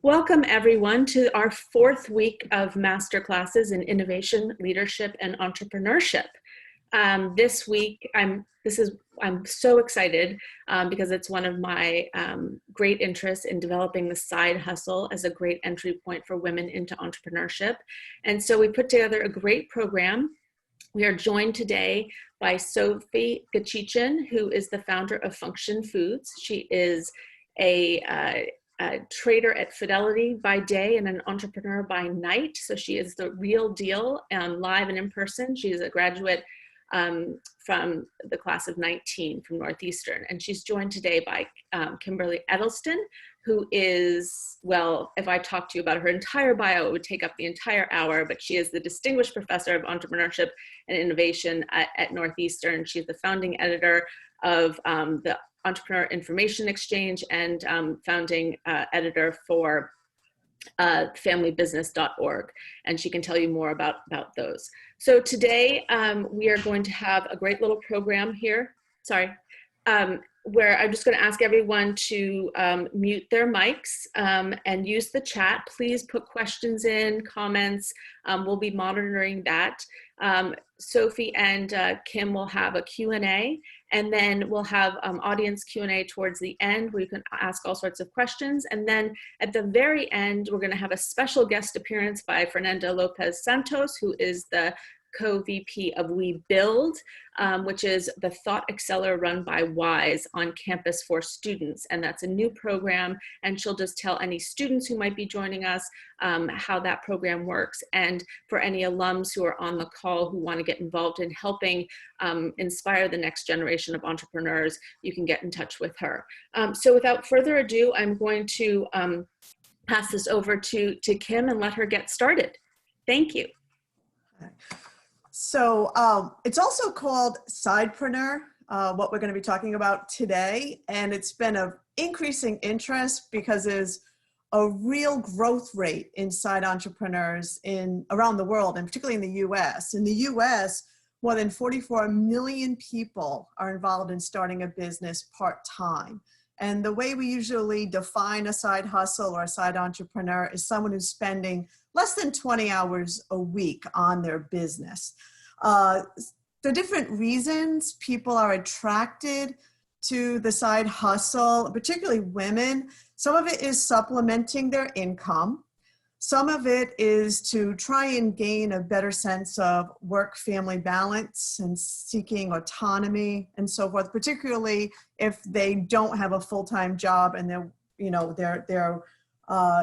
Welcome everyone to our fourth week of Masterclasses in Innovation, Leadership, and Entrepreneurship. This week, I'm so excited because it's one of my great interests in developing the side hustle as a great entry point for women into entrepreneurship. And so we put together a great program. We are joined today by Sophie Gechijian, who is the founder of Function Foods. She is a trader at Fidelity by day and an entrepreneur by night. So she is the real deal, live and in person. She is a graduate from the class of 19 from Northeastern. And she's joined today by Kimberly Eddleston, who is, well, if I talked to you about her entire bio, it would take up the entire hour, but she is the Distinguished Professor of Entrepreneurship and Innovation at Northeastern. She's the founding editor of the Entrepreneur Information Exchange and founding editor for familybusiness.org, and she can tell you more about those. So today we are going to have a great little program here, where I'm just going to ask everyone to mute their mics and use the chat. Please put questions in, comments. We'll be monitoring that. Sophie and Kim will have a Q&A, and then we'll have audience Q&A towards the end where you can ask all sorts of questions. And then at the very end, we're going to have a special guest appearance by Fernanda Lopez Santos, who is the co-VP of We Build, which is the thought accelerator run by WISE on campus for students. And that's a new program. And she'll just tell any students who might be joining us how that program works. And for any alums who are on the call who want to get involved in helping inspire the next generation of entrepreneurs, you can get in touch with her. So without further ado, I'm going to pass this over to Kim and let her get started. Thank you. So it's also called Sidepreneur, what we're going to be talking about today. And it's been of increasing interest because there's a real growth rate in side entrepreneurs around the world, and particularly in the US. In the US, more than 44 million people are involved in starting a business part-time. And the way we usually define a side hustle or a side entrepreneur is someone who's spending less than 20 hours a week on their business. The different reasons people are attracted to the side hustle, particularly women, some of it is supplementing their income. Some of it is to try and gain a better sense of work-family balance and seeking autonomy and so forth, particularly if they don't have a full-time job and their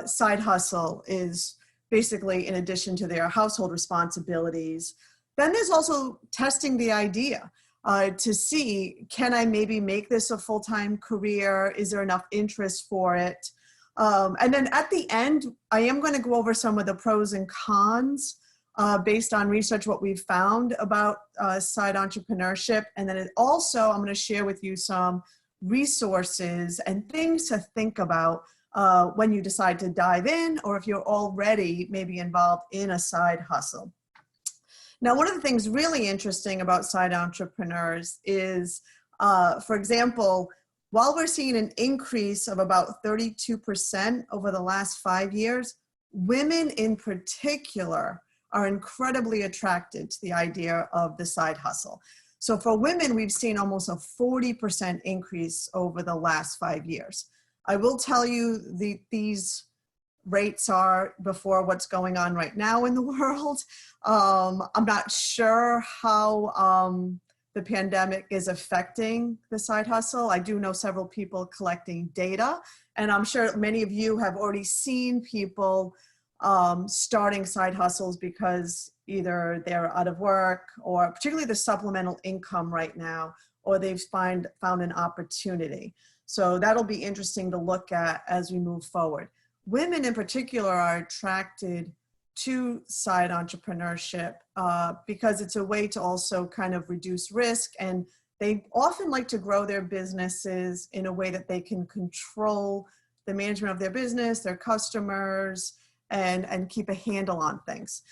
side hustle is basically in addition to their household responsibilities. Then there's also testing the idea to see, can I maybe make this a full-time career? Is there enough interest for it? And then at the end, I am going to go over some of the pros and cons based on research, what we've found about side entrepreneurship. And then I'm going to share with you some resources and things to think about when you decide to dive in, or if you're already maybe involved in a side hustle. Now, one of the things really interesting about side entrepreneurs is, for example, while we're seeing an increase of about 32% over the last 5 years, women in particular are incredibly attracted to the idea of the side hustle. So for women, we've seen almost a 40% increase over the last 5 years. I will tell you these rates are before what's going on right now in the world. I'm not sure how the pandemic is affecting the side hustle. I do know several people collecting data, and I'm sure many of you have already seen people starting side hustles because either they're out of work, or particularly the supplemental income right now, or they've found an opportunity. So that'll be interesting to look at as we move forward. Women in particular are attracted to side entrepreneurship because it's a way to also kind of reduce risk, and they often like to grow their businesses in a way that they can control the management of their business, their customers, and keep a handle on things.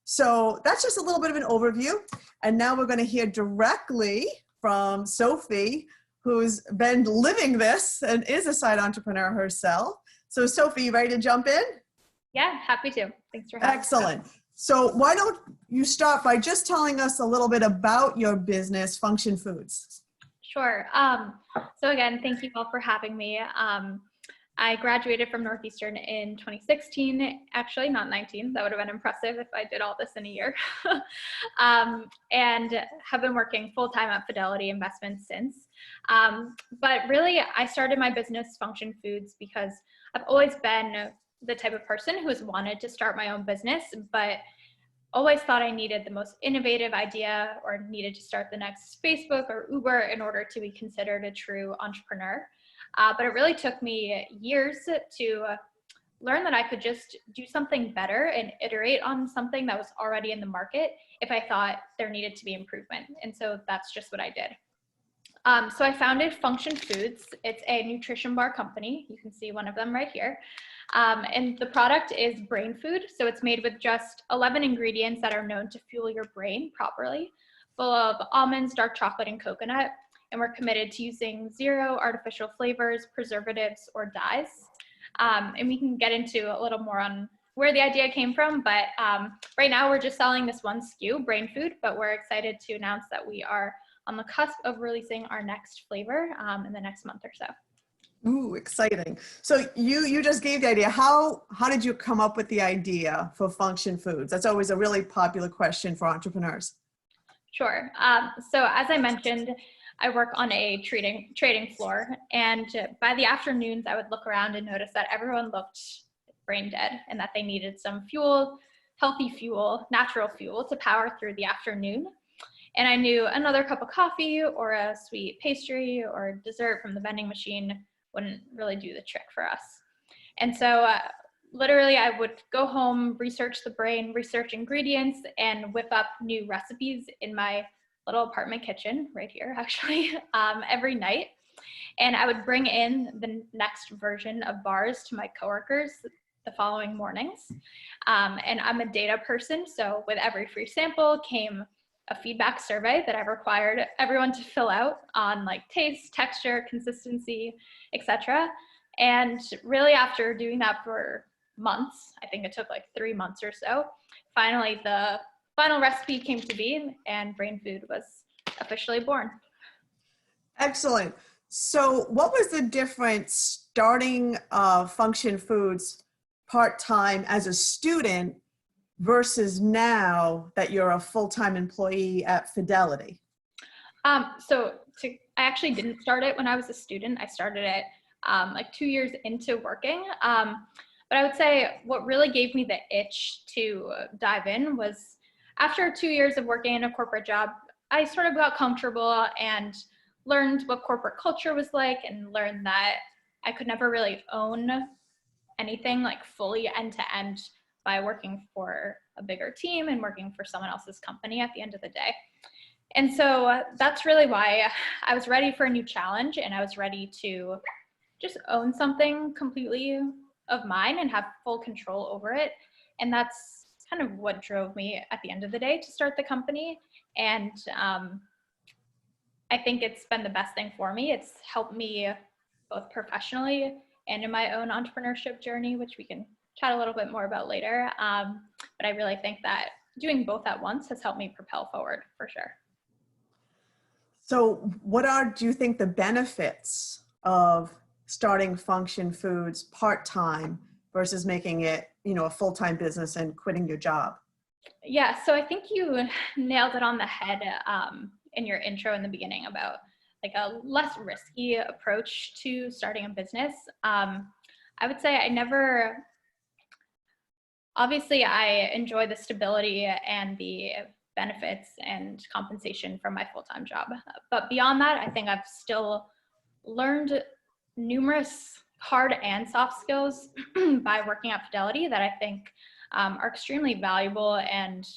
So that's just a little bit of an overview. And now we're going to hear directly from Sophie, who's been living this and is a side entrepreneur herself. So Sophie, you ready to jump in? Yeah, happy to. Thanks for having me. Excellent. So why don't you start by just telling us a little bit about your business, Function Foods? Sure. So again, thank you all for having me. I graduated from Northeastern in 2016, actually not 19. That would have been impressive if I did all this in a year. And have been working full-time at Fidelity Investments since. But really, I started my business, Function Foods, because I've always been the type of person who has wanted to start my own business, but always thought I needed the most innovative idea or needed to start the next Facebook or Uber in order to be considered a true entrepreneur. But it really took me years to learn that I could just do something better and iterate on something that was already in the market if I thought there needed to be improvement. And so that's just what I did. So I founded Function Foods. It's a nutrition bar company. You can see one of them right here. And the product is brain food. So it's made with just 11 ingredients that are known to fuel your brain properly, full of almonds, dark chocolate, and coconut. And we're committed to using 0 artificial flavors, preservatives, or dyes. And we can get into a little more on where the idea came from, but right now we're just selling this one SKU, brain food, but we're excited to announce that we are on the cusp of releasing our next flavor in the next month or so. Ooh, exciting. So you just gave the idea. How did you come up with the idea for Function Foods? That's always a really popular question for entrepreneurs. Sure. So as I mentioned, I work on a trading floor, and by the afternoons, I would look around and notice that everyone looked brain dead and that they needed some fuel, healthy fuel, natural fuel to power through the afternoon. And I knew another cup of coffee or a sweet pastry or dessert from the vending machine wouldn't really do the trick for us. And so literally I would go home, research the brain, research ingredients, and whip up new recipes in my little apartment kitchen right here, actually, every night. And I would bring in the next version of bars to my coworkers the following mornings. And I'm a data person, so with every free sample came a feedback survey that I required everyone to fill out on like taste, texture, consistency, etc. And really after doing that for months, I think it took like 3 months or so, finally the final recipe came to be and brain food was officially born. Excellent. So what was the difference starting Function Foods part-time as a student versus now that you're a full-time employee at Fidelity? I actually didn't start it when I was a student. I started it like 2 years into working. But I would say what really gave me the itch to dive in was after 2 years of working in a corporate job, I sort of got comfortable and learned what corporate culture was like and learned that I could never really own anything like fully end to end by working for a bigger team and working for someone else's company at the end of the day. And so that's really why I was ready for a new challenge, and I was ready to just own something completely of mine and have full control over it. And that's kind of what drove me at the end of the day to start the company. And I think it's been the best thing for me. It's helped me both professionally and in my own entrepreneurship journey, which we can chat a little bit more about later. But I really think that doing both at once has helped me propel forward for sure. So what do you think the benefits of starting Function Foods part-time versus making it, a full-time business and quitting your job? Yeah, so I think you nailed it on the head in your intro in the beginning about like a less risky approach to starting a business. I would say obviously I enjoy the stability and the benefits and compensation from my full-time job. But beyond that, I think I've still learned numerous hard and soft skills by working at Fidelity that I think are extremely valuable and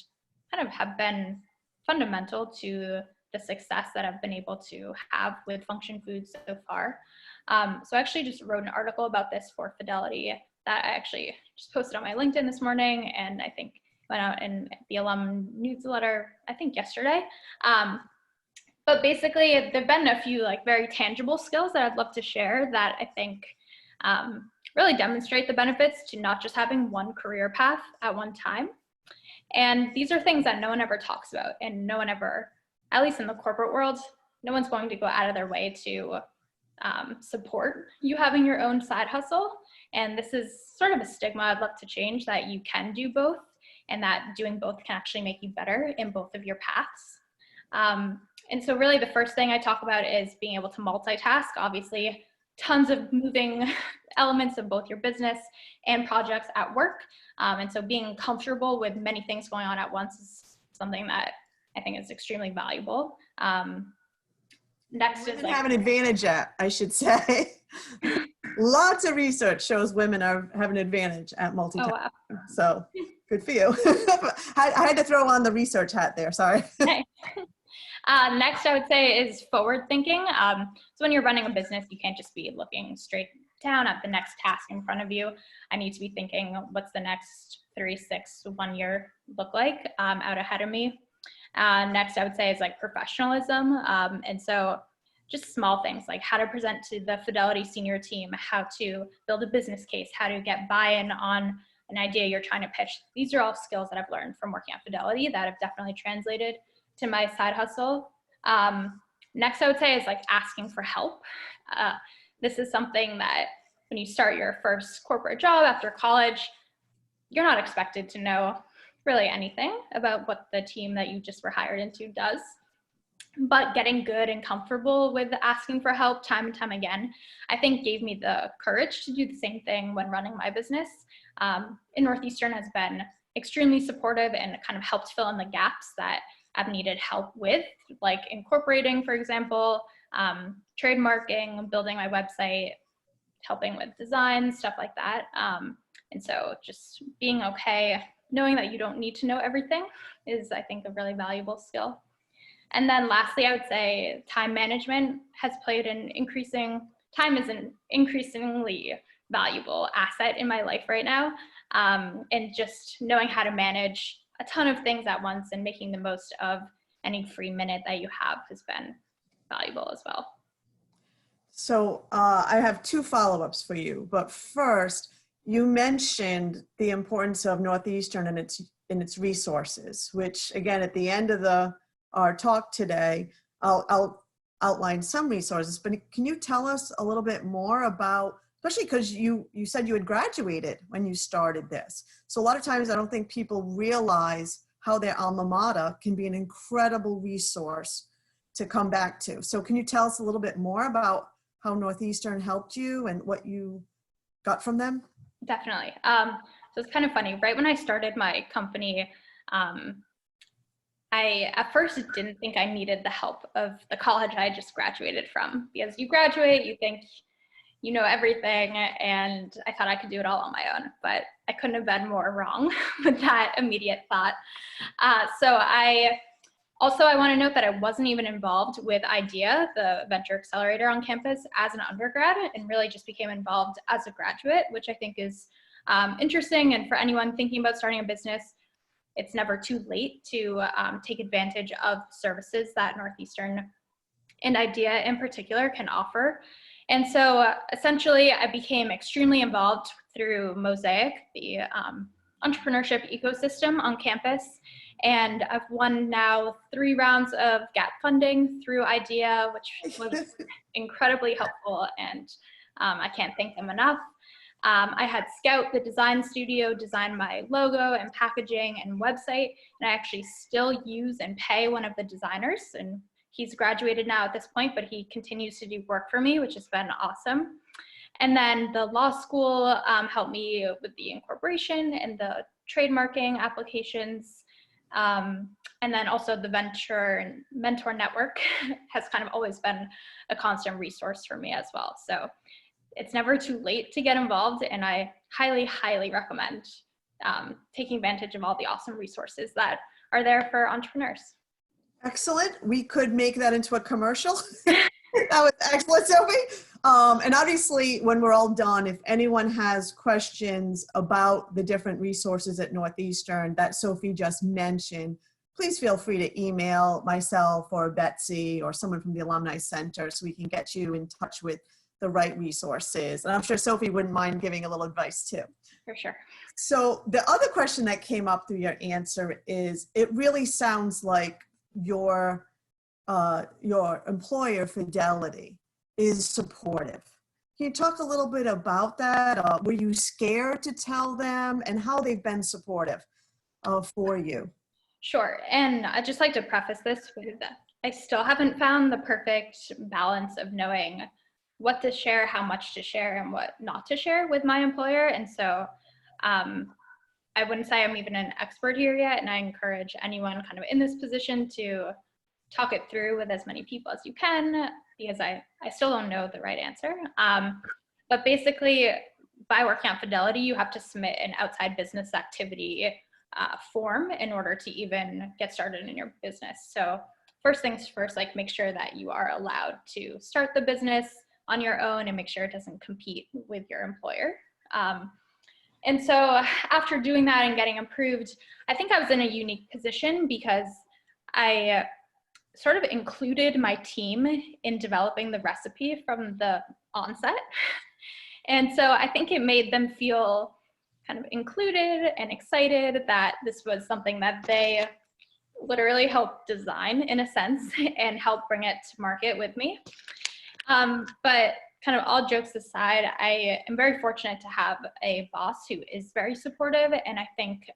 kind of have been fundamental to the success that I've been able to have with Function Foods so far. So I actually just wrote an article about this for Fidelity that I actually just posted on my LinkedIn this morning, and I think went out in the alum newsletter, I think yesterday. But basically, there've been a few like very tangible skills that I'd love to share that I think really demonstrate the benefits to not just having one career path at one time. And these are things that no one ever talks about, and no one ever, at least in the corporate world, no one's going to go out of their way to support you having your own side hustle. And this is sort of a stigma I'd love to change, that you can do both, and that doing both can actually make you better in both of your paths. And so really the first thing I talk about is being able to multitask. Obviously, tons of moving elements of both your business and projects at work. And so being comfortable with many things going on at once is something that I think is extremely valuable. Next women is like, have an advantage at, I should say. Lots of research shows women have an advantage at multitasking. oh, wow. So good for you. I had to throw on the research hat there, sorry. Okay. Next, I would say is forward thinking. So when you're running a business, you can't just be looking straight down at the next task in front of you. I need to be thinking, what's the next 3, 6, 1 year look like out ahead of me? Next, I would say is like professionalism. And so just small things like how to present to the Fidelity senior team, how to build a business case, how to get buy-in on an idea you're trying to pitch. These are all skills that I've learned from working at Fidelity that have definitely translated to my side hustle. Next, I would say is like asking for help. This is something that when you start your first corporate job after college, you're not expected to know really anything about what the team that you just were hired into does. But getting good and comfortable with asking for help time and time again, I think gave me the courage to do the same thing when running my business. Northeastern has been extremely supportive and kind of helped fill in the gaps that I've needed help with, like incorporating, for example, trademarking, building my website, helping with design, stuff like that. And so just being okay, knowing that you don't need to know everything is, I think, a really valuable skill. And then lastly, I would say time management has played time is an increasingly valuable asset in my life right now. And just knowing how to manage a ton of things at once and making the most of any free minute that you have has been valuable as well. So I have 2 follow-ups for you, but first, you mentioned the importance of Northeastern and its resources, which again, at the end of our talk today, I'll outline some resources, but can you tell us a little bit more about, especially because you said you had graduated when you started this. So a lot of times I don't think people realize how their alma mater can be an incredible resource to come back to. So can you tell us a little bit more about how Northeastern helped you and what you got from them? Definitely. So it's kind of funny. Right when I started my company, I at first didn't think I needed the help of the college I just graduated from, because you graduate, you think you know everything, and I thought I could do it all on my own, but I couldn't have been more wrong with that immediate thought. So I want to note that I wasn't even involved with IDEA, the venture accelerator on campus, as an undergrad, and really just became involved as a graduate, which I think is interesting. And for anyone thinking about starting a business, it's never too late to take advantage of services that Northeastern and IDEA in particular can offer. And so essentially I became extremely involved through Mosaic, the entrepreneurship ecosystem on campus. And I've won now 3 rounds of gap funding through IDEA, which was incredibly helpful, and I can't thank them enough. I had Scout, the design studio, design my logo and packaging and website, and I actually still use and pay one of the designers, and he's graduated now at this point, but he continues to do work for me, which has been awesome. And then the law school helped me with the incorporation and the trademarking applications. And then also the venture and mentor network has kind of always been a constant resource for me as well. So it's never too late to get involved, and I highly, highly recommend taking advantage of all the awesome resources that are there for entrepreneurs. Excellent. We could make that into a commercial. That was excellent, Sophie. And obviously, when we're all done, if anyone has questions about the different resources at Northeastern that Sophie just mentioned, please feel free to email myself or Betsy or someone from the Alumni Center so we can get you in touch with the right resources. And I'm sure Sophie wouldn't mind giving a little advice too. For sure. So the other question that came up through your answer is, it really sounds like your employer, Fidelity, is supportive. Can you talk a little bit about that? Were you scared to tell them, and how they've been supportive for you? Sure. And I'd just like to preface this with that I still haven't found the perfect balance of knowing what to share, how much to share, and what not to share with my employer. And so I wouldn't say I'm even an expert here yet. And I encourage anyone kind of in this position to talk it through with as many people as you can, because I still don't know the right answer. But basically, by working at Fidelity, you have to submit an outside business activity form in order to even get started in your business. So first things first, like make sure that you are allowed to start the business on your own and make sure it doesn't compete with your employer. And so after doing that and getting approved, I think I was in a unique position because I sort of included my team in developing the recipe from the onset. And so I think it made them feel kind of included and excited that this was something that they literally helped design in a sense and help bring it to market with me. But kind of all jokes aside, I am very fortunate to have a boss who is very supportive, and I think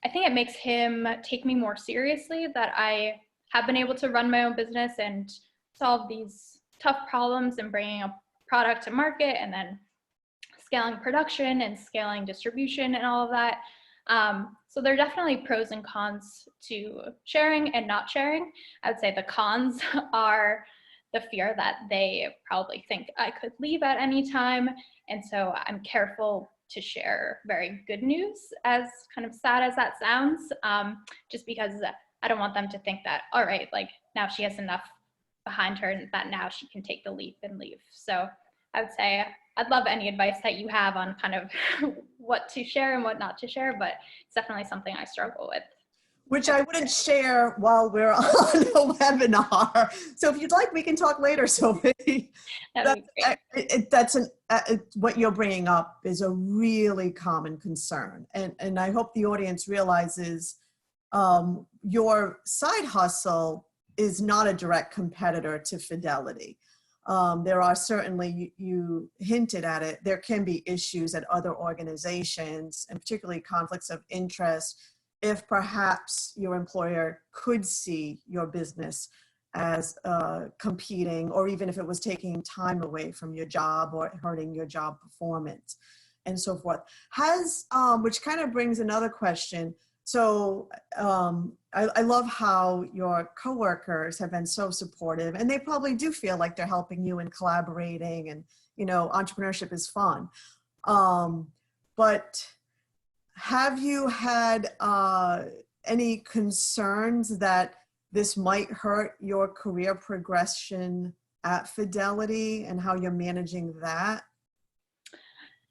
it makes him take me more seriously that I have been able to run my own business and solve these tough problems and bringing a product to market and then scaling production and scaling distribution and all of that. So there are definitely pros and cons to sharing and not sharing. I would say the cons are the fear that they probably think I could leave at any time. And so I'm careful to share very good news, as kind of sad as that sounds, just because I don't want them to think that, all right, like now she has enough behind her and that now she can take the leap and leave. So I would say I'd love any advice that you have on kind of what to share and what not to share, but it's definitely something I struggle with. Which I wouldn't share while we're on a webinar. So if you'd like, we can talk later, Sophie. What you're bringing up is a really common concern. And I hope the audience realizes your side hustle is not a direct competitor to Fidelity. There are certainly, you hinted at it, there can be issues at other organizations, and particularly conflicts of interest, if perhaps your employer could see your business as competing, or even if it was taking time away from your job or hurting your job performance and so forth. Which kind of brings another question. So I love how your coworkers have been so supportive, and they probably do feel like they're helping you and collaborating, and, you know, entrepreneurship is fun. But have you had any concerns that this might hurt your career progression at Fidelity, and how you're managing that?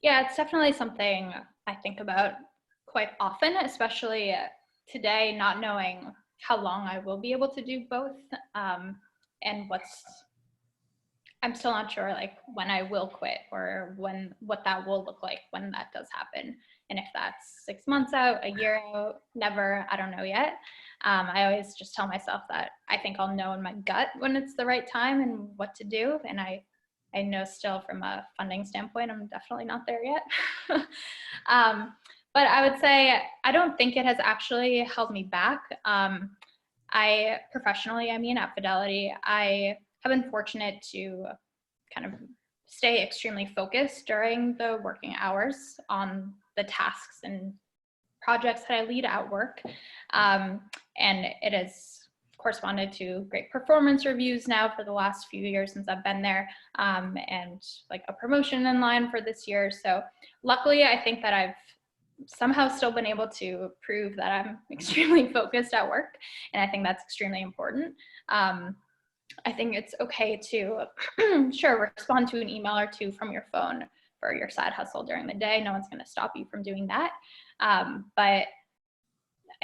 Yeah, it's definitely something I think about quite often, especially today, not knowing how long I will be able to do both, and I'm still not sure like when I will quit, or what that will look like when that does happen. And if that's 6 months out, a year out, never, I don't know yet. I always just tell myself that I think I'll know in my gut when it's the right time and what to do. And I know still from a funding standpoint, I'm definitely not there yet. But I would say I don't think it has actually held me back. Professionally, at Fidelity, I have been fortunate to kind of stay extremely focused during the working hours on the tasks and projects that I lead at work. And it has corresponded to great performance reviews now for the last few years since I've been there, and like a promotion in line for this year. So luckily, I think that I've somehow still been able to prove that I'm extremely focused at work. And I think that's extremely important. I think it's okay to, sure, respond to an email or two from your phone for your side hustle during the day. No one's going to stop you from doing that. But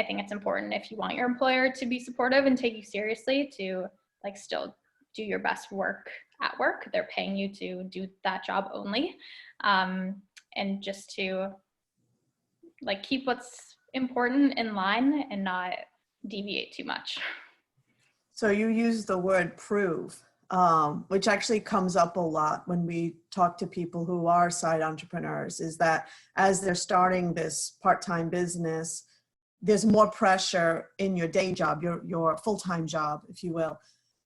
I think it's important, if you want your employer to be supportive and take you seriously, to like still do your best work at work. They're paying you to do that job only. And just to like keep what's important in line and not deviate too much. So you use the word prove, which actually comes up a lot when we talk to people who are side entrepreneurs, is that as they're starting this part-time business, there's more pressure in your day job, your full-time job, if you will,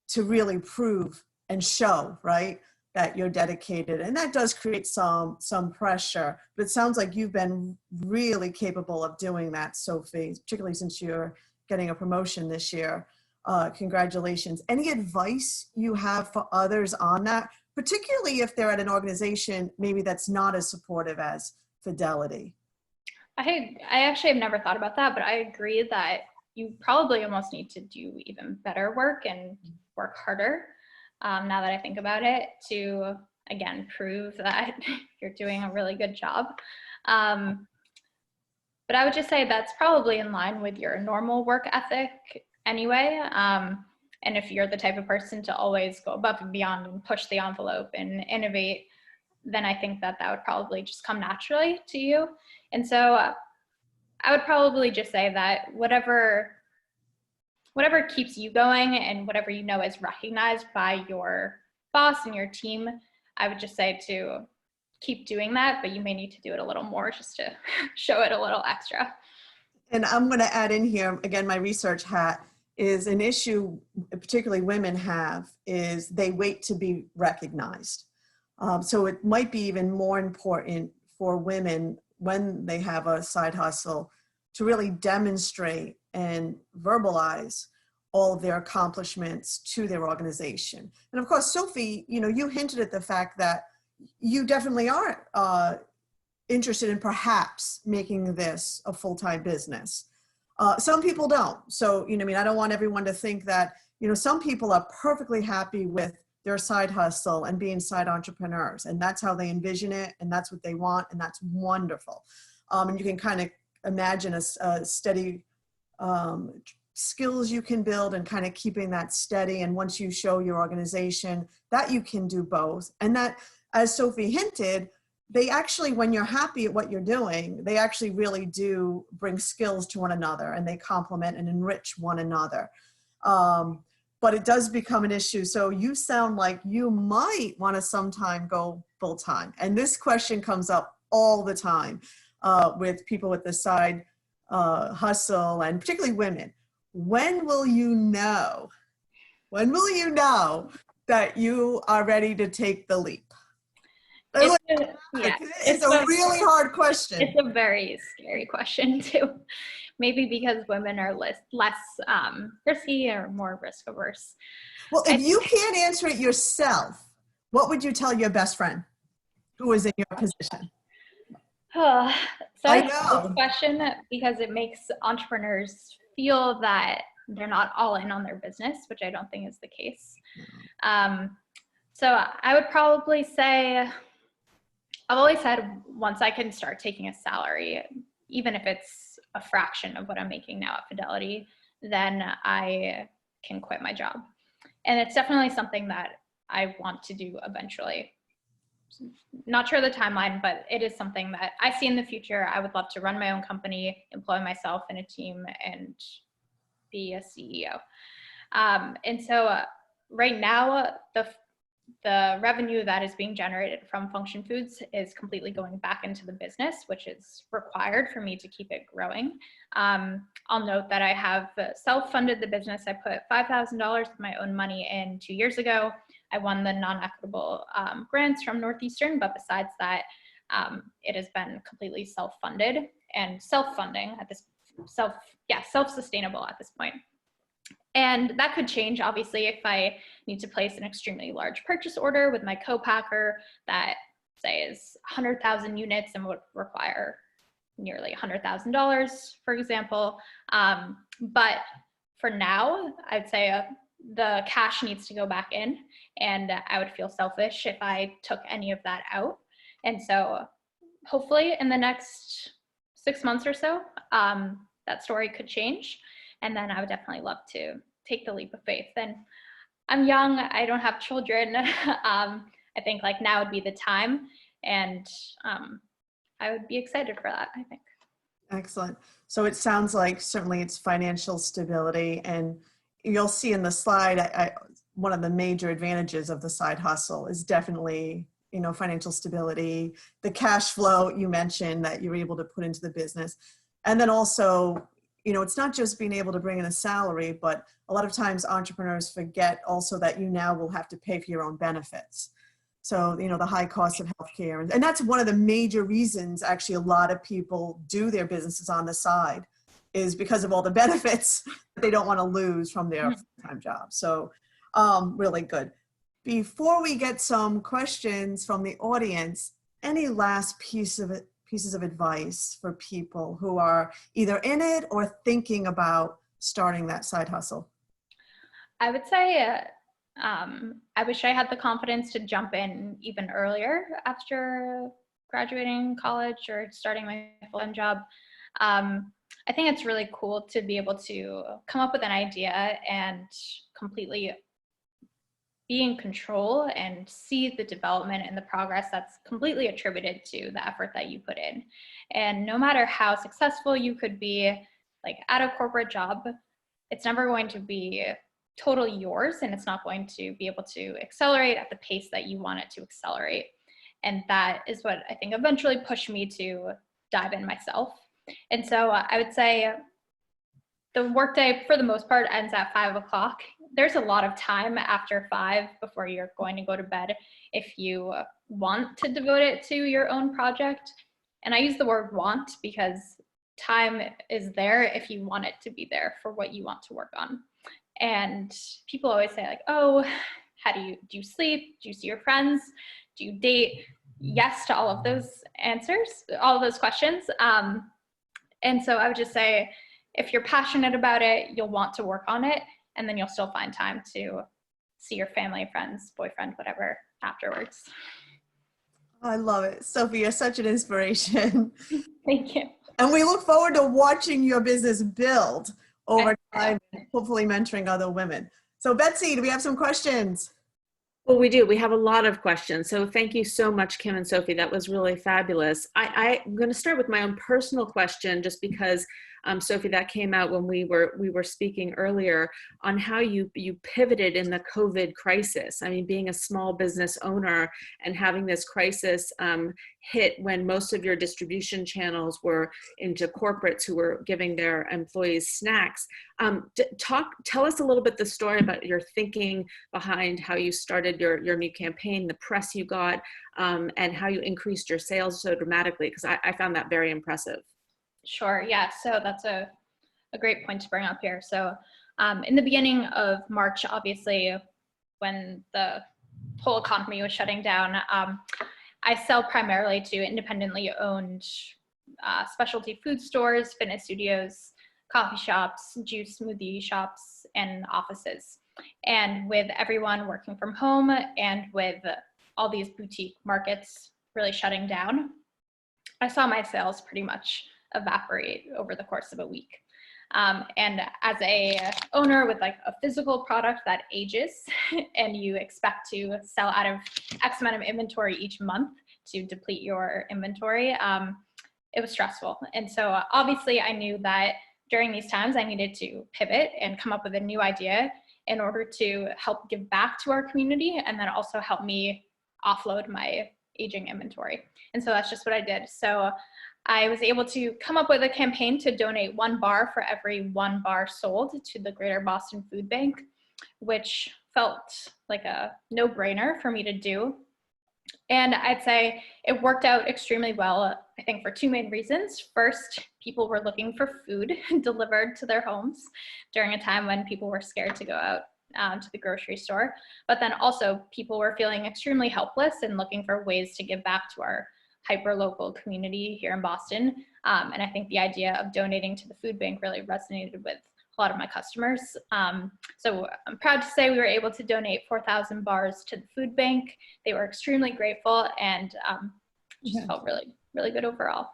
to really prove and show, right, that you're dedicated. And that does create some pressure, but it sounds like you've been really capable of doing that, Sophie, particularly since you're getting a promotion this year. Congratulations. Any advice you have for others on that, particularly if they're at an organization maybe that's not as supportive as Fidelity? I actually have never thought about that, but I agree that you probably almost need to do even better work and work harder, now that I think about it, to, again, prove that you're doing a really good job. But I would just say that's probably in line with your normal work ethic anyway. And if you're the type of person to always go above and beyond and push the envelope and innovate, then I think that would probably just come naturally to you. And so I would probably just say that whatever keeps you going and whatever you know is recognized by your boss and your team, I would just say to keep doing that, but you may need to do it a little more just to show it a little extra. And I'm going to add in here, again, my research hat is an issue, particularly women have, is they wait to be recognized. So it might be even more important for women when they have a side hustle to really demonstrate and verbalize all of their accomplishments to their organization. And of course, Sophie, you hinted at the fact that you definitely are interested in perhaps making this a full-time business. Some people don't. So, I don't want everyone to think that, some people are perfectly happy with their side hustle and being side entrepreneurs, and that's how they envision it, and that's what they want, and that's wonderful. And you can kind of imagine a steady skills you can build and kind of keeping that steady. And once you show your organization that you can do both, and that, as Sophie hinted, they actually, when you're happy at what you're doing, they actually really do bring skills to one another, and they complement and enrich one another. But it does become an issue. So you sound like you might want to sometime go full time. And this question comes up all the time with people with the side hustle, and particularly women. When will you know? When will you know that you are ready to take the leap? It's a really hard question. It's a very scary question too. Maybe because women are less risky or more risk averse. Well, if you can't answer it yourself, what would you tell your best friend who is in your position? So I love this question because it makes entrepreneurs feel that they're not all in on their business, which I don't think is the case. So I would probably say, I've always said once I can start taking a salary, even if it's a fraction of what I'm making now at Fidelity, then I can quit my job. And it's definitely something that I want to do eventually. Not sure the timeline, but it is something that I see in the future. I would love to run my own company, employ myself in a team, and be a CEO. And so right now, the revenue that is being generated from Function Foods is completely going back into the business, which is required for me to keep it growing. I'll note that I have self-funded the business. I put $5,000 of my own money in 2 years ago. I won the non-equitable grants from Northeastern, but besides that, it has been completely self-funded and self-funding at this, self-sustainable at this point. And that could change, obviously, if I need to place an extremely large purchase order with my co-packer that, say, is 100,000 units and would require nearly $100,000, for example. But for now, I'd say the cash needs to go back in, and I would feel selfish if I took any of that out. And so hopefully in the next 6 months or so, that story could change. And then I would definitely love to take the leap of faith. And I'm young, I don't have children. I think like now would be the time, and I would be excited for that, I think. Excellent. So it sounds like certainly it's financial stability, and you'll see in the slide, one of the major advantages of the side hustle is definitely, you know, financial stability, the cash flow you mentioned that you're able to put into the business. And then also, you know, it's not just being able to bring in a salary, but a lot of times entrepreneurs forget also that you now will have to pay for your own benefits. So, you know, the high cost of healthcare. And that's one of the major reasons actually a lot of people do their businesses on the side, is because of all the benefits they don't want to lose from their full-time job. So really good. Before we get some questions from the audience, any last pieces of advice for people who are either in it or thinking about starting that side hustle? I would say I wish I had the confidence to jump in even earlier after graduating college or starting my full-time job. I think it's really cool to be able to come up with an idea and completely be in control and see the development and the progress that's completely attributed to the effort that you put in. And no matter how successful you could be, like at a corporate job, it's never going to be totally yours, and it's not going to be able to accelerate at the pace that you want it to accelerate. And that is what I think eventually pushed me to dive in myself. And so I would say the workday for the most part ends at 5 o'clock. There's a lot of time after 5 before you're going to go to bed if you want to devote it to your own project. And I use the word want because time is there if you want it to be there for what you want to work on. And people always say like, oh, how do you sleep? Do you see your friends? Do you date? Yes to all of those answers, all of those questions. And so I would just say, if you're passionate about it, you'll want to work on it, and then you'll still find time to see your family, friends, boyfriend, whatever afterwards. I love it. Sophie, you're such an inspiration. Thank you. And we look forward to watching your business build over time, hopefully mentoring other women. So Betsy, do we have some questions? Well, we do. We have a lot of questions. So thank you so much, Kim and Sophie. That was really fabulous. I'm going to start with my own personal question, just because, Sophie, that came out when we were speaking earlier on how you pivoted in the COVID crisis. I mean, being a small business owner and having this crisis hit when most of your distribution channels were into corporates who were giving their employees snacks. Tell us a little bit the story about your thinking behind how you started your new campaign, the press you got, and how you increased your sales so dramatically, because I found that very impressive. Sure. Yeah. So that's a great point to bring up here. So in the beginning of March, obviously, when the whole economy was shutting down, I sell primarily to independently owned specialty food stores, fitness studios, coffee shops, juice smoothie shops, and offices. And with everyone working from home and with all these boutique markets really shutting down, I saw my sales pretty much evaporate over the course of a week. And as a owner with like a physical product that ages and you expect to sell out of X amount of inventory each month to deplete your inventory, it was stressful. And so obviously I knew that during these times I needed to pivot and come up with a new idea in order to help give back to our community and then also help me offload my aging inventory. And so that's just what I did. So I was able to come up with a campaign to donate 1 bar for every 1 bar sold to the Greater Boston Food Bank, which felt like a no-brainer for me to do. And I'd say it worked out extremely well, I think, for 2 main reasons. First, people were looking for food delivered to their homes during a time when people were scared to go out to the grocery store. But then also people were feeling extremely helpless and looking for ways to give back to our hyper-local community here in Boston. And I think the idea of donating to the food bank really resonated with a lot of my customers. So I'm proud to say we were able to donate 4,000 bars to the food bank. They were extremely grateful and just felt really, really good overall.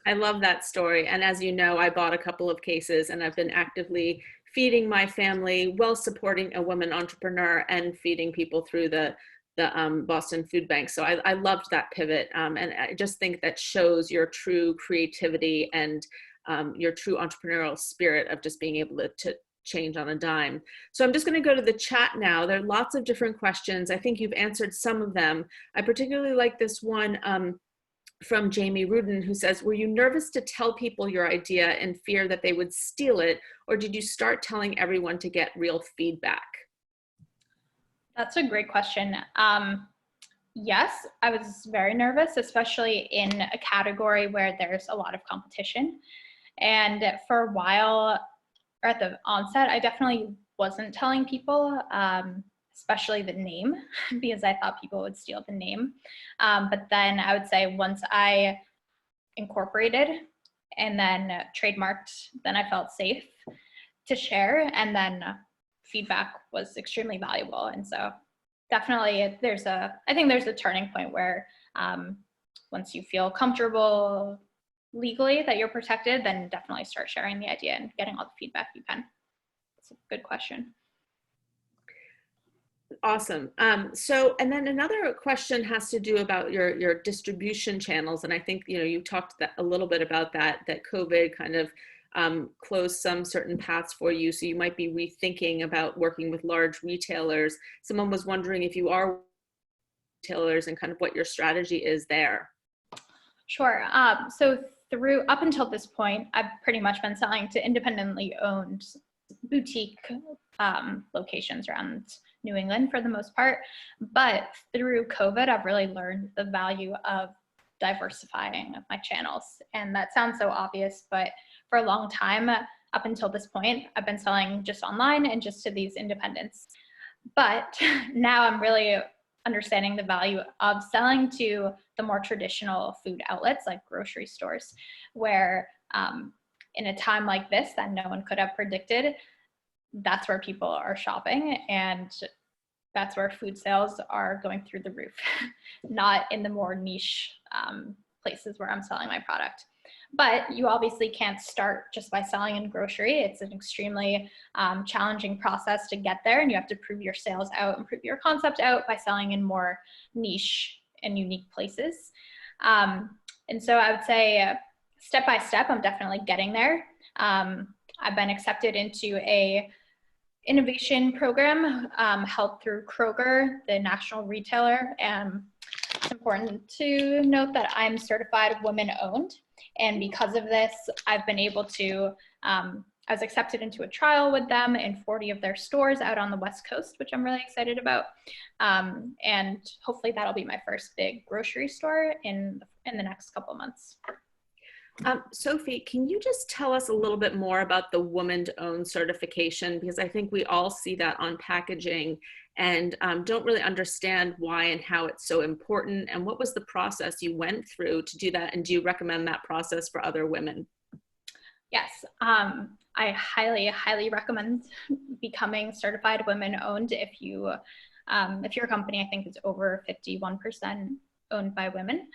I love that story. And as you know, I bought a couple of cases and I've been actively feeding my family while supporting a woman entrepreneur and feeding people through the Boston Food Bank. So I loved that pivot. And I just think that shows your true creativity and your true entrepreneurial spirit of just being able to change on a dime. So I'm just going to go to the chat now. There are lots of different questions. I think you've answered some of them. I particularly like this one from Jamie Rudin, who says, were you nervous to tell people your idea in fear that they would steal it? Or did you start telling everyone to get real feedback? That's a great question. Yes, I was very nervous, especially in a category where there's a lot of competition. And for a while, or at the onset, I definitely wasn't telling people, especially the name, because I thought people would steal the name. But then I would say once I incorporated and then trademarked, then I felt safe to share, and then feedback was extremely valuable. And so definitely I think there's a turning point where once you feel comfortable legally that you're protected, then definitely start sharing the idea and getting all the feedback you can. It's a good question. Awesome. So, and then another question has to do about your distribution channels. And I think, you talked a little bit about that COVID kind of closed some certain paths for you. So you might be rethinking about working with large retailers. Someone was wondering if you are retailers and kind of what your strategy is there. Sure. So up until this point, I've pretty much been selling to independently owned boutique locations around New England for the most part. But through COVID, I've really learned the value of diversifying my channels. And that sounds so obvious, but for a long time, up until this point, I've been selling just online and just to these independents. But now I'm really understanding the value of selling to the more traditional food outlets like grocery stores, where in a time like this that no one could have predicted, that's where people are shopping, and that's where food sales are going through the roof, not in the more niche places where I'm selling my product. But you obviously can't start just by selling in grocery. It's an extremely challenging process to get there, and you have to prove your sales out and prove your concept out by selling in more niche and unique places. And so I would say step by step, I'm definitely getting there. I've been accepted into a innovation program held through Kroger, the national retailer. And it's important to note that I'm certified women-owned. And because of this, I've been able to, I was accepted into a trial with them in 40 of their stores out on the West Coast, which I'm really excited about. And hopefully that'll be my first big grocery store in the next couple of months. Sophie, can you just tell us a little bit more about the woman-owned certification? Because I think we all see that on packaging and don't really understand why and how it's so important. And what was the process you went through to do that? And do you recommend that process for other women? Yes, I highly, highly recommend becoming certified women-owned if your company, I think, is over 51% owned by women.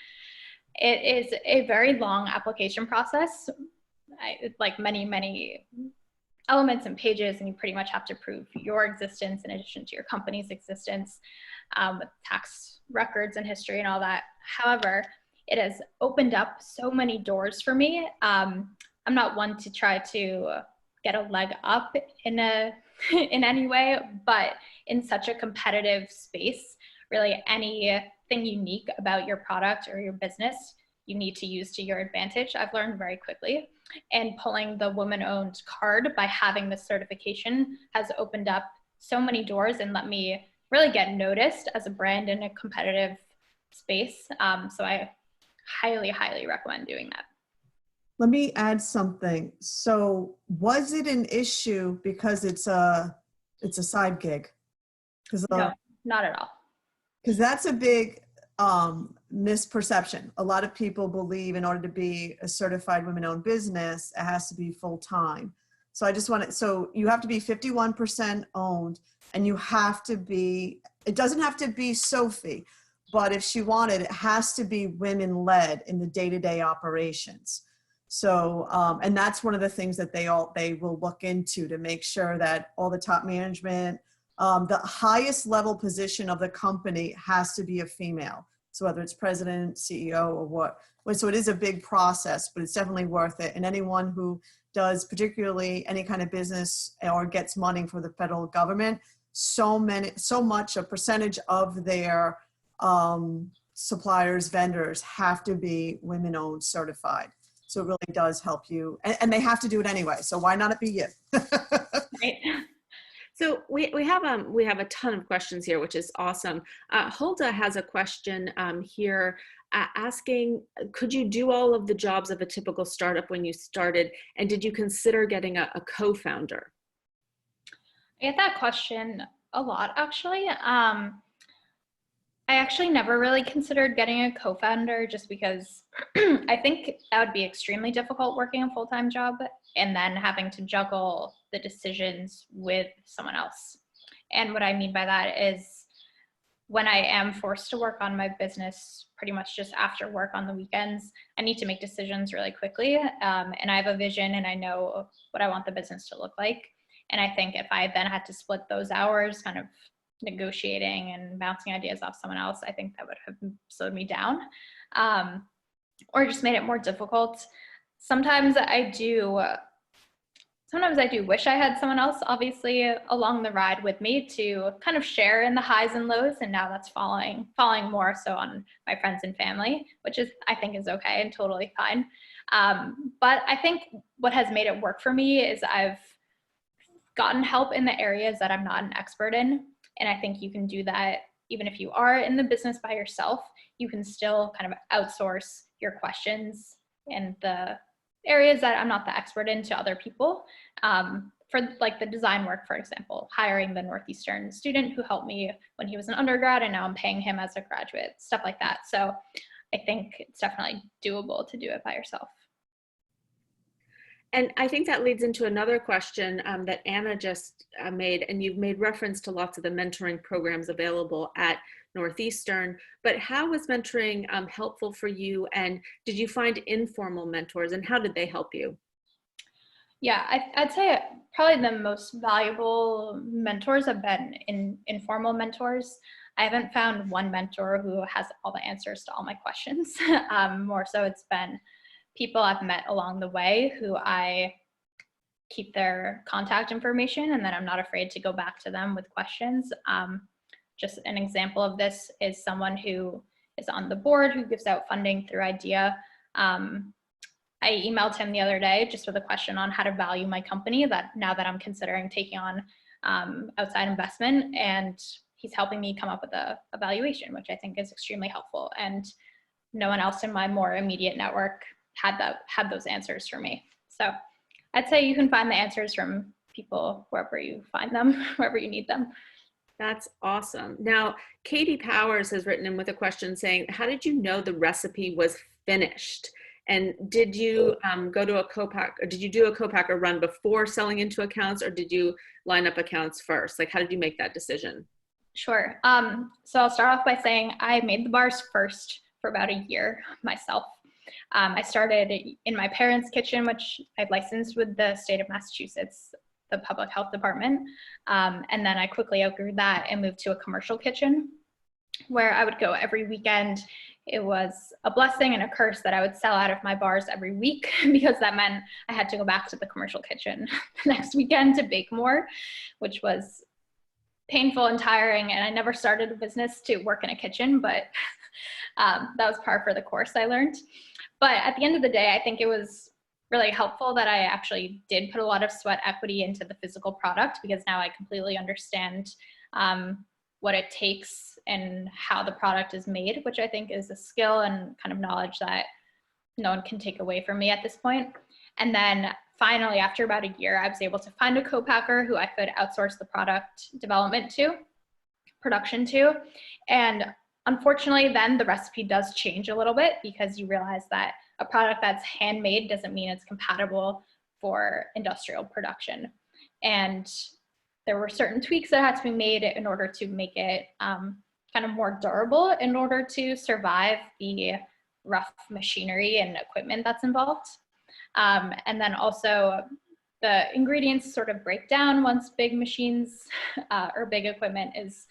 It is a very long application process, like many, many elements and pages, and you pretty much have to prove your existence in addition to your company's existence, with tax records and history and all that. However, it has opened up so many doors for me. I'm not one to try to get a leg up in any way, but in such a competitive space, really anything unique about your product or your business you need to use to your advantage, I've learned very quickly. And pulling the woman-owned card by having this certification has opened up so many doors and let me really get noticed as a brand in a competitive space. So I highly, highly recommend doing that. Let me add something. So was it an issue because it's a side gig? No, not at all. Because that's a big misperception. A lot of people believe in order to be a certified women-owned business, it has to be full-time. So I just want to, so you have to be 51% owned, and you have to be, it doesn't have to be Sophie, but if she wanted, it has to be women-led in the day-to-day operations. So, and that's one of the things that they will look into to make sure that all the top management, the highest level position of the company has to be a female. So whether it's president, CEO, or what. So it is a big process, but it's definitely worth it. And anyone who does particularly any kind of business or gets money from the federal government, so much a percentage of their suppliers, vendors have to be women-owned certified. So it really does help you, and they have to do it anyway. So why not it be you? Right. So we have a ton of questions here, which is awesome. Hulda has a question here asking, could you do all of the jobs of a typical startup when you started? And did you consider getting a co-founder? I get that question a lot, actually. I actually never really considered getting a co-founder just because I think that would be extremely difficult working a full-time job and then having to juggle the decisions with someone else. And what I mean by that is when I am forced to work on my business pretty much just after work on the weekends, I need to make decisions really quickly. And I have a vision and I know what I want the business to look like. And I think if I then had to split those hours kind of negotiating and bouncing ideas off someone else, I think that would have slowed me down, or just made it more difficult. Sometimes I do wish I had someone else, obviously, along the ride with me to kind of share in the highs and lows. And now that's falling more so on my friends and family, which I think is okay and totally fine. But I think what has made it work for me is I've gotten help in the areas that I'm not an expert in. And I think you can do that even if you are in the business by yourself. You can still kind of outsource your questions and the areas that I'm not the expert in to other people. For like the design work, for example, hiring the Northeastern student who helped me when he was an undergrad, and now I'm paying him as a graduate, stuff like that. So I think it's definitely doable to do it by yourself. And I think that leads into another question that Anna just made, and you've made reference to lots of the mentoring programs available at Northeastern, but how was mentoring helpful for you? And did you find informal mentors, and how did they help you? Yeah, I'd say probably the most valuable mentors have been informal mentors. I haven't found one mentor who has all the answers to all my questions. More so it's been people I've met along the way who I keep their contact information, and then I'm not afraid to go back to them with questions. Just an example of this is someone who is on the board who gives out funding through IDEA. I emailed him the other day just with a question on how to value my company that now that I'm considering taking on outside investment, and he's helping me come up with a valuation, which I think is extremely helpful. And no one else in my more immediate network had those answers for me. So I'd say you can find the answers from people wherever you find them, wherever you need them. That's awesome. Now, Katie Powers has written in with a question saying, how did you know the recipe was finished? And did you go to a co-pack, or did you do a co-packer run before selling into accounts, or did you line up accounts first? Like, how did you make that decision? Sure. So I'll start off by saying I made the bars first for about a year myself. I started in my parents' kitchen, which I've licensed with the state of Massachusetts, the public health department. And then I quickly outgrew that and moved to a commercial kitchen where I would go every weekend. It was a blessing and a curse that I would sell out of my bars every week because that meant I had to go back to the commercial kitchen the next weekend to bake more, which was painful and tiring. And I never started a business to work in a kitchen, but that was par for the course I learned. But at the end of the day, I think it was really helpful that I actually did put a lot of sweat equity into the physical product, because now I completely understand what it takes and how the product is made, which I think is a skill and kind of knowledge that no one can take away from me at this point. And then finally, after about a year, I was able to find a co-packer who I could outsource the product development to, production to. And unfortunately, then the recipe does change a little bit, because you realize that a product that's handmade doesn't mean it's compatible for industrial production. And there were certain tweaks that had to be made in order to make it kind of more durable in order to survive the rough machinery and equipment that's involved. And then also the ingredients sort of break down once big machines or big equipment is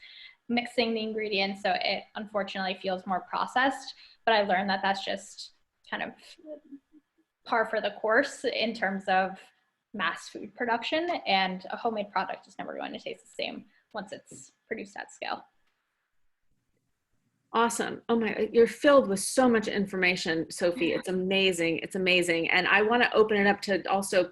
mixing the ingredients. So it unfortunately feels more processed, but I learned that that's just kind of par for the course in terms of mass food production, and a homemade product is never going to taste the same once it's produced at scale. Awesome. Oh my, you're filled with so much information, Sophie. It's amazing. It's amazing. And I want to open it up to also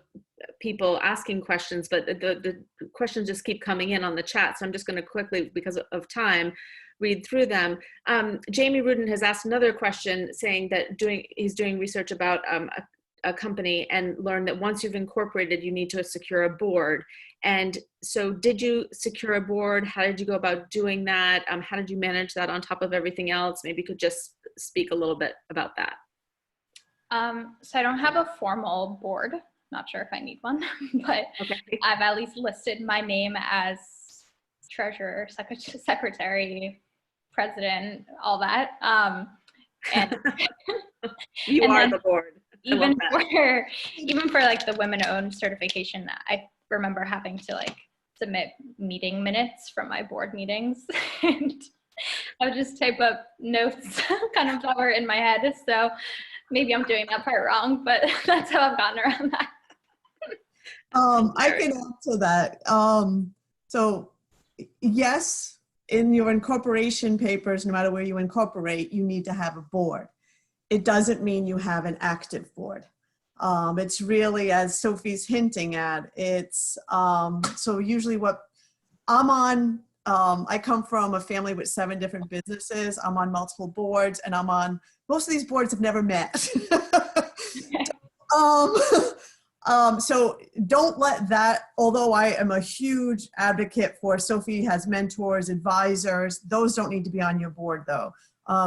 people asking questions, but the questions just keep coming in on the chat. So I'm just going to quickly, because of time, read through them. Jamie Rudin has asked another question saying that he's doing research about a company and learned that once you've incorporated, you need to secure a board. And so did you secure a board? How did you go about doing that? How did you manage that on top of everything else? Maybe you could just speak a little bit about that. So I don't have a formal board. Not sure if I need one, but okay. I've at least listed my name as treasurer, secretary, president, all that. And you are the board. Even for like the women-owned certification, I remember having to like submit meeting minutes from my board meetings, and I would just type up notes kind of that were in my head. So maybe I'm doing that part wrong, but that's how I've gotten around that. I can answer that. So yes, in your incorporation papers, no matter where you incorporate, you need to have a board. It doesn't mean you have an active board. It's really, as Sophie's hinting at, it's, so usually what I'm on, I come from a family with 7 different businesses. I'm on multiple boards, and most of these boards have never met. So don't let that, although I am a huge advocate for Sophie has mentors, advisors, those don't need to be on your board though.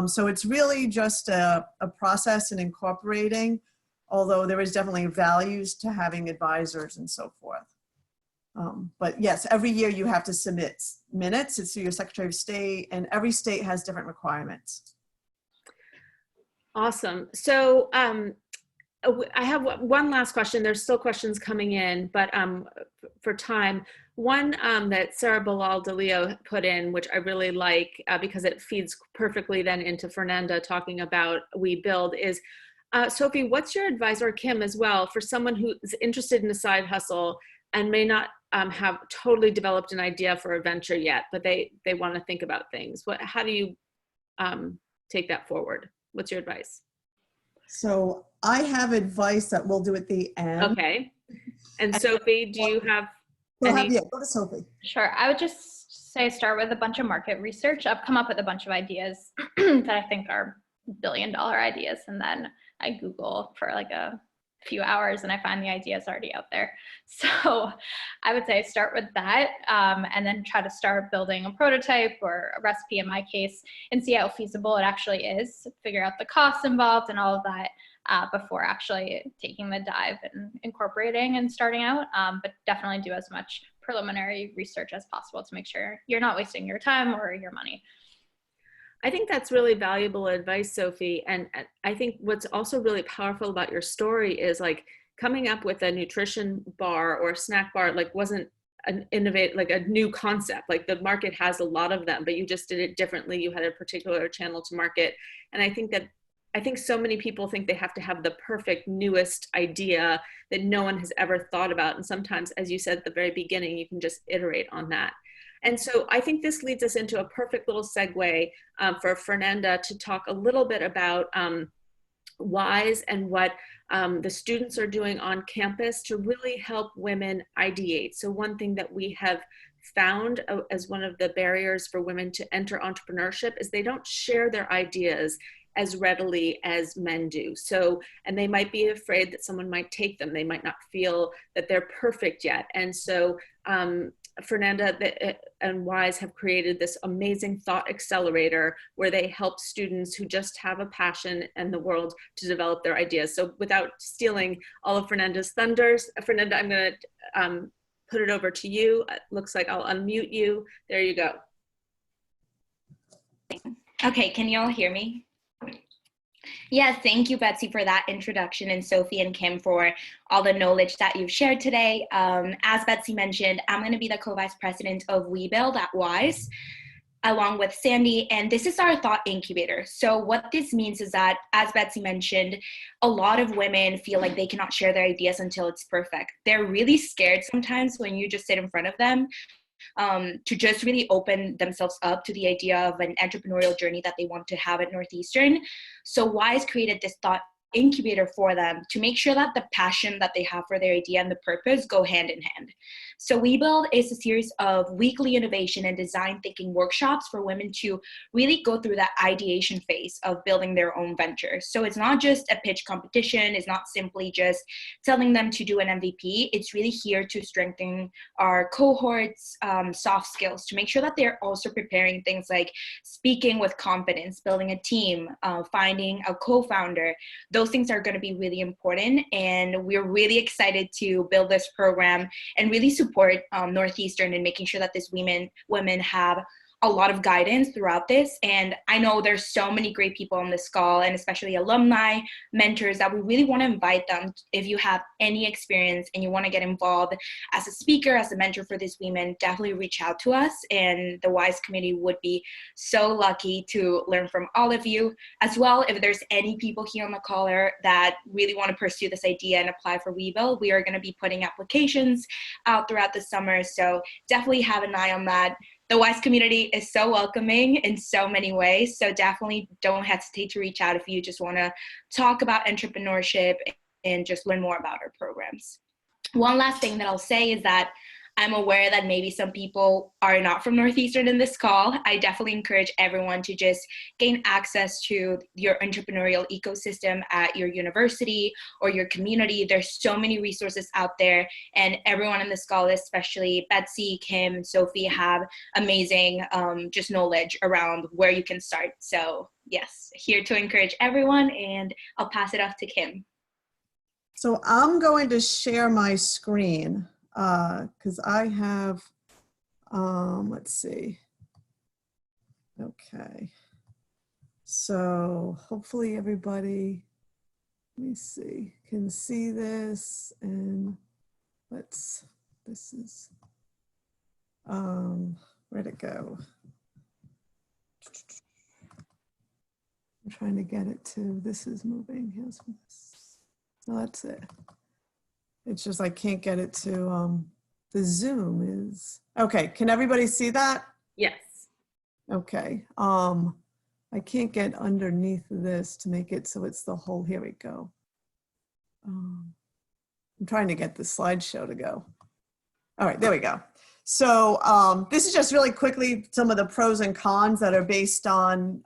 So it's really just a process in incorporating, although there is definitely values to having advisors and so forth. But yes, every year you have to submit minutes. It's through your Secretary of State, and every state has different requirements. Awesome. So I have one last question. There's still questions coming in, but for time, one that Sarah Bilal DeLeo put in, which I really like because it feeds perfectly then into Fernanda talking about We Build, is Sophie, what's your advice, or Kim as well, for someone who is interested in a side hustle and may not have totally developed an idea for a venture yet, but they want to think about things? How do you take that forward? What's your advice? So I have advice that we'll do at the end. Okay. And Sophie, do you have any? Yeah, go to Sophie. Sure. I would just say start with a bunch of market research. I've come up with a bunch of ideas that I think are billion-dollar ideas, and then I Google for like a few hours and I find the ideas already out there. So I would say start with that, and then try to start building a prototype or a recipe in my case, and see how feasible it actually is, figure out the costs involved and all of that before actually taking the dive and incorporating and starting out. But definitely do as much preliminary research as possible to make sure you're not wasting your time or your money. I think that's really valuable advice, Sophie. And I think what's also really powerful about your story is like coming up with a nutrition bar or a snack bar, like wasn't an innovate, like a new concept. Like the market has a lot of them, but you just did it differently. You had a particular channel to market. And I think so many people think they have to have the perfect newest idea that no one has ever thought about. And sometimes, as you said at the very beginning, you can just iterate on that. And so I think this leads us into a perfect little segue for Fernanda to talk a little bit about WISE and what the students are doing on campus to really help women ideate. So one thing that we have found as one of the barriers for women to enter entrepreneurship is they don't share their ideas as readily as men do. So, and they might be afraid that someone might take them. They might not feel that they're perfect yet. And so Fernanda and WISE have created this amazing thought accelerator where they help students who just have a passion in the world to develop their ideas. So without stealing all of Fernanda's thunders, Fernanda, I'm going to put it over to you. It looks like I'll unmute you. There you go. Okay, can you all hear me? Yes, thank you, Betsy, for that introduction, and Sophie and Kim for all the knowledge that you've shared today. As Betsy mentioned, I'm going to be the co-vice president of WeBuild at WISE, along with Sandy, and this is our thought incubator. So what this means is that, as Betsy mentioned, a lot of women feel like they cannot share their ideas until it's perfect. They're really scared sometimes when you just sit in front of them to just really open themselves up to the idea of an entrepreneurial journey that they want to have at Northeastern. So WISE created this thought incubator for them to make sure that the passion that they have for their idea and the purpose go hand in hand. So WeBuild is a series of weekly innovation and design thinking workshops for women to really go through that ideation phase of building their own venture. So it's not just a pitch competition, it's not simply just telling them to do an MVP. It's really here to strengthen our cohorts' soft skills, to make sure that they're also preparing things like speaking with confidence, building a team, finding a co-founder. Those things are going to be really important, and we're really excited to build this program and really support Northeastern in making sure that these women have a lot of guidance throughout this. And I know there's so many great people on this call, and especially alumni, mentors, that we really want to invite them. If you have any experience and you want to get involved as a speaker, as a mentor for these women, definitely reach out to us. And the WISE community would be so lucky to learn from all of you. As well, if there's any people here on the call that really want to pursue this idea and apply for WeBuild, we are going to be putting applications out throughout the summer. So definitely have an eye on that. The WISE community is so welcoming in so many ways, so definitely don't hesitate to reach out if you just want to talk about entrepreneurship and just learn more about our programs. One last thing that I'll say is that I'm aware that maybe some people are not from Northeastern in this call. I definitely encourage everyone to just gain access to your entrepreneurial ecosystem at your university or your community. There's so many resources out there, and everyone in this call, especially Betsy, Kim, and Sophie, have amazing just knowledge around where you can start. So yes, here to encourage everyone, and I'll pass it off to Kim. So I'm going to share my screen. Because I have, let's see. Okay. So hopefully everybody, let me see, can see this, and this is, where'd it go? I'm trying to get it to, this is moving. Here's this. No, that's it. It's just I can't get it to, the Zoom is, okay, can everybody see that? Yes. Okay, I can't get underneath this to make it so it's the whole, here we go. I'm trying to get the slideshow to go. All right, there we go. So this is just really quickly some of the pros and cons that are based on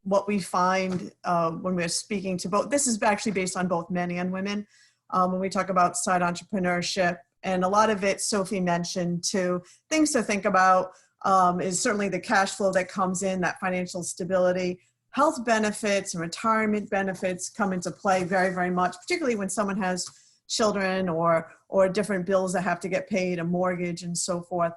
what we find when we're speaking to both. This is actually based on both men and women. When we talk about side entrepreneurship, and a lot of it Sophie mentioned too, things to think about is certainly the cash flow that comes in, that financial stability, health benefits and retirement benefits come into play very, very much, particularly when someone has children or different bills that have to get paid, a mortgage and so forth.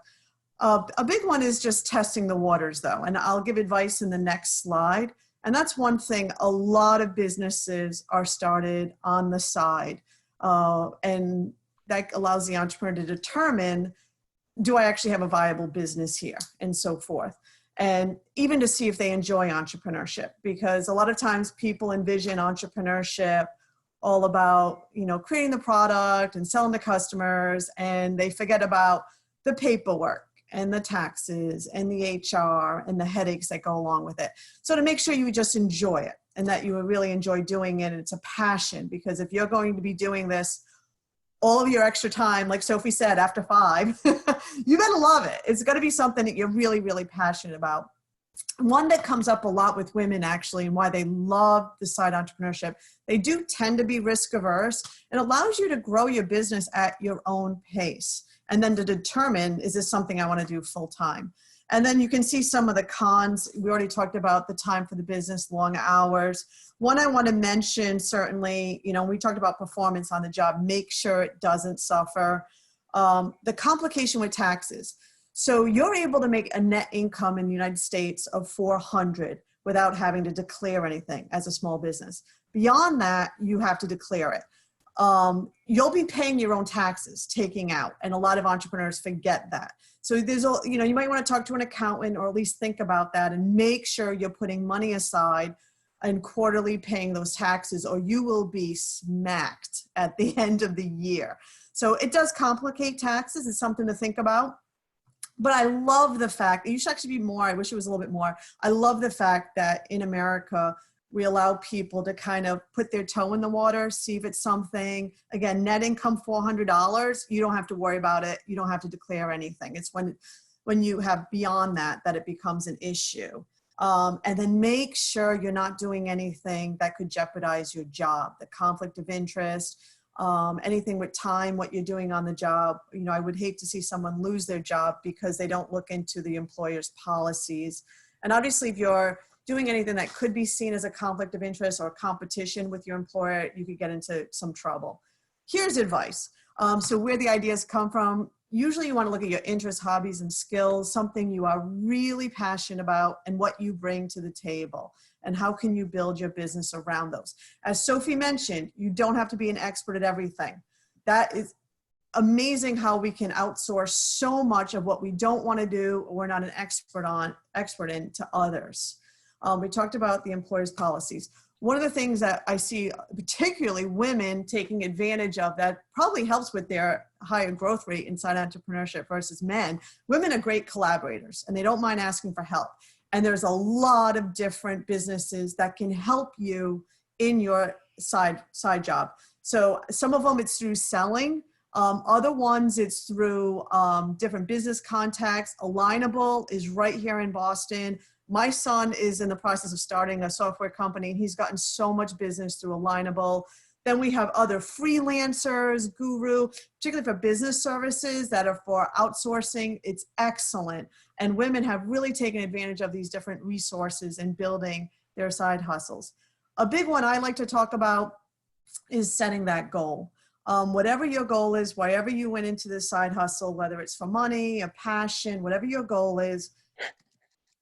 A big one is just testing the waters though, and I'll give advice in the next slide. And that's one thing, a lot of businesses are started on the side. And that allows the entrepreneur to determine, do I actually have a viable business here, and so forth. And even to see if they enjoy entrepreneurship, because a lot of times people envision entrepreneurship all about, you know, creating the product and selling to customers, and they forget about the paperwork and the taxes and the HR and the headaches that go along with it. So to make sure you just enjoy it and that you really enjoy doing it, and it's a passion, because if you're going to be doing this all of your extra time, like Sophie said, after 5, you better love it. It's got to be something that you're really, really passionate about. One that comes up a lot with women actually, and why they love the side entrepreneurship, they do tend to be risk averse, and allows you to grow your business at your own pace. And then to determine, is this something I want to do full time? And then you can see some of the cons. We already talked about the time for the business, long hours. One I want to mention, certainly, you know, we talked about performance on the job, make sure it doesn't suffer. The complication with taxes. So you're able to make a net income in the United States of $400, without having to declare anything as a small business. Beyond that, you have to declare it. You'll be paying your own taxes taking out, and a lot of entrepreneurs forget that. So there's, you might want to talk to an accountant, or at least think about that and make sure you're putting money aside and quarterly paying those taxes, or you will be smacked at the end of the year. So it does complicate taxes. It's something to think about. But I love the fact, it used to actually be more, I wish it was a little bit more. I love the fact that in America, we allow people to kind of put their toe in the water, see if it's something. Again, net income $400, you don't have to worry about it. You don't have to declare anything. It's when you have beyond that it becomes an issue. And then make sure you're not doing anything that could jeopardize your job, the conflict of interest, anything with time, what you're doing on the job. I would hate to see someone lose their job because they don't look into the employer's policies. And obviously, if you're doing anything that could be seen as a conflict of interest or competition with your employer, you could get into some trouble. Here's advice. So where the ideas come from, usually you want to look at your interests, hobbies, and skills, something you are really passionate about and what you bring to the table, and how can you build your business around those. As Sophie mentioned, you don't have to be an expert at everything. That is amazing how we can outsource so much of what we don't want to do or we're not an expert in to others. We talked about the employer's policies. One of the things that I see, particularly women taking advantage of, that probably helps with their higher growth rate inside entrepreneurship versus men, women are great collaborators and they don't mind asking for help. And there's a lot of different businesses that can help you in your side job. So some of them it's through selling. Other ones it's through different business contacts. Alignable is right here in Boston. My son is in the process of starting a software company, and he's gotten so much business through Alignable. Then we have other freelancers, Guru, particularly for business services that are for outsourcing. It's excellent. And women have really taken advantage of these different resources in building their side hustles. A big one I like to talk about is setting that goal. Whatever your goal is, wherever you went into this side hustle, whether it's for money, a passion, whatever your goal is,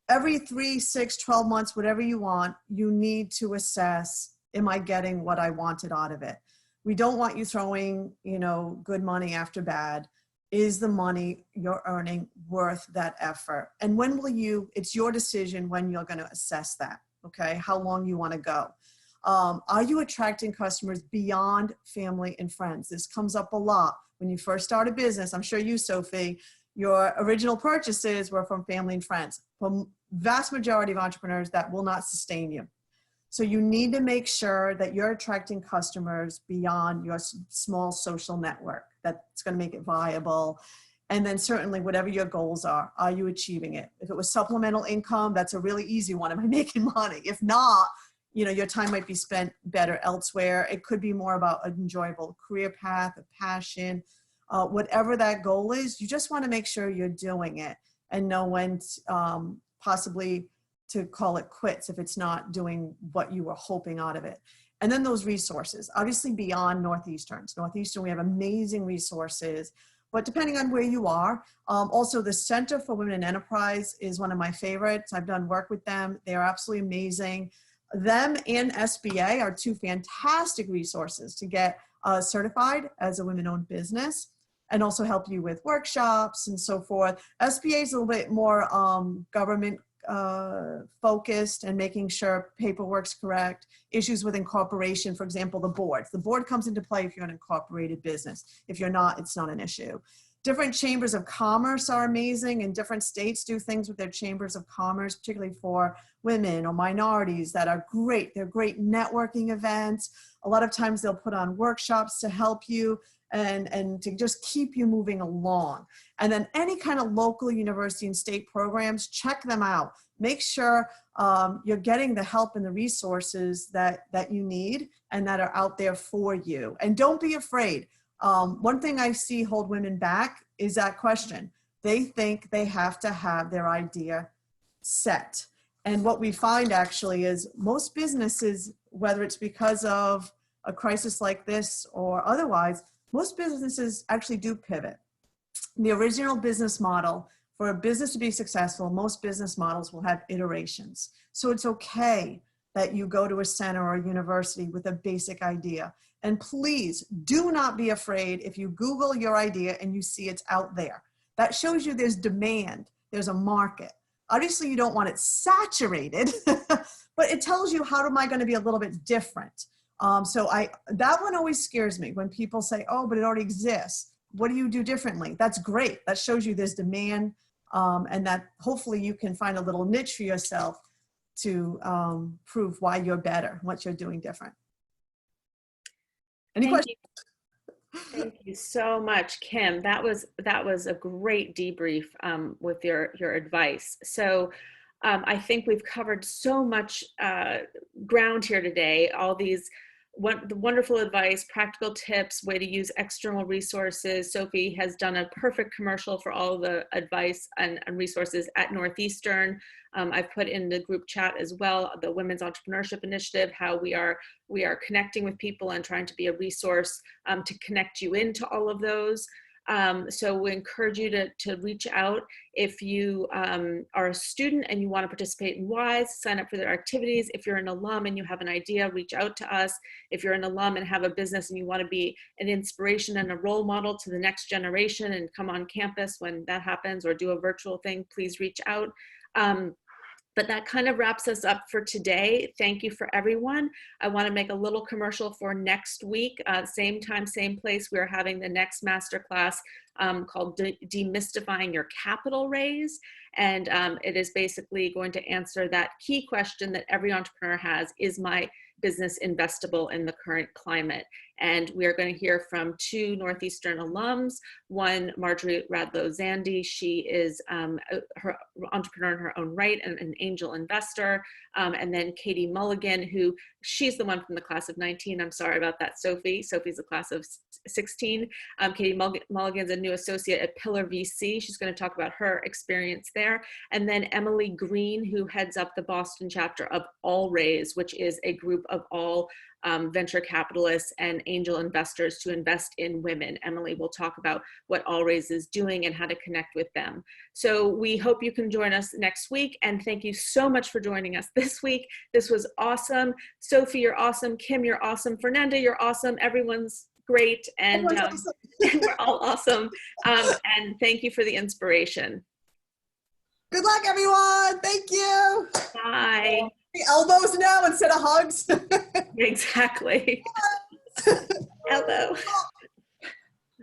every 3, 6, 12 months, whatever you want, you need to assess, am I getting what I wanted out of it? We don't want you throwing, good money after bad. Is the money you're earning worth that effort? And when will it's your decision when you're going to assess that, okay? How long you want to go. Are you attracting customers beyond family and friends? This comes up a lot. When you first start a business, I'm sure you, Sophie, your original purchases were from family and friends. For vast majority of entrepreneurs, that will not sustain you. So you need to make sure that you're attracting customers beyond your small social network. That's going to make it viable. And then certainly whatever your goals are you achieving it? If it was supplemental income, that's a really easy one. Am I making money? If not, your time might be spent better elsewhere. It could be more about an enjoyable career path, a passion, whatever that goal is. You just want to make sure you're doing it and know when possibly to call it quits if it's not doing what you were hoping out of it. And then those resources, obviously beyond Northeastern, we have amazing resources, but depending on where you are, also the Center for Women in Enterprise is one of my favorites. I've done work with them. They are absolutely amazing. Them and SBA are two fantastic resources to get certified as a women-owned business, and also help you with workshops and so forth. SBA is a little bit more government focused and making sure paperwork's correct. Issues with incorporation, for example, the board. The board comes into play if you're an incorporated business. If you're not, it's not an issue. Different chambers of commerce are amazing, and different states do things with their chambers of commerce, particularly for women or minorities that are great. They're great networking events. A lot of times they'll put on workshops to help you and to just keep you moving along. And then any kind of local university and state programs, check them out. Make sure you're getting the help and the resources that you need and that are out there for you. And don't be afraid. One thing I see hold women back is that question. They think they have to have their idea set. And what we find actually is most businesses, whether it's because of a crisis like this or otherwise, most businesses actually do pivot. The original business model for a business to be successful, most business models will have iterations. So it's okay that you go to a center or a university with a basic idea. And please do not be afraid if you Google your idea and you see it's out there. That shows you there's demand, there's a market. Obviously, you don't want it saturated, but it tells you how am I going to be a little bit different. That one always scares me when people say, oh, but it already exists. What do you do differently? That's great. That shows you there's demand, and that hopefully you can find a little niche for yourself to prove why you're better, what you're doing different. Any questions? Thank you so much, Kim. That was a great debrief with your advice. So I think we've covered so much ground here today, all these the wonderful advice, practical tips, way to use external resources. Sophie has done a perfect commercial for all the advice and resources at Northeastern. I've put in the group chat as well, the Women's Entrepreneurship Initiative, how we are connecting with people and trying to be a resource to connect you into all of those. So we encourage you to reach out. If you are a student and you want to participate in WISE, sign up for their activities. If you're an alum and you have an idea, reach out to us. If you're an alum and have a business and you want to be an inspiration and a role model to the next generation and come on campus when that happens or do a virtual thing, please reach out. But that kind of wraps us up for today. Thank you for everyone. I want to make a little commercial for next week. Same time, same place. We're having the next masterclass called Demystifying Your Capital Raise. And it is basically going to answer that key question that every entrepreneur has: is my business investable in the current climate? And we are going to hear from two Northeastern alums. One, Marjorie Radlow-Zandi. She is her entrepreneur in her own right and an angel investor. And then Katie Mulligan, who she's the one from the class of 19. I'm sorry about that, Sophie. Sophie's the class of 16. Katie Mulligan's a new associate at Pillar VC. She's going to talk about her experience there. And then Emily Green, who heads up the Boston chapter of All Raise, which is a group of all venture capitalists and angel investors to invest in women. Emily will talk about what All Raise is doing and how to connect with them. So we hope you can join us next week. And thank you so much for joining us this week. This was awesome. Sophie, you're awesome. Kim, you're awesome. Fernanda, you're awesome. Everyone's great. And Awesome. we're all awesome. And thank you for the inspiration. Good luck, everyone. Thank you. Bye. Elbows now instead of hugs. Exactly. Elbow.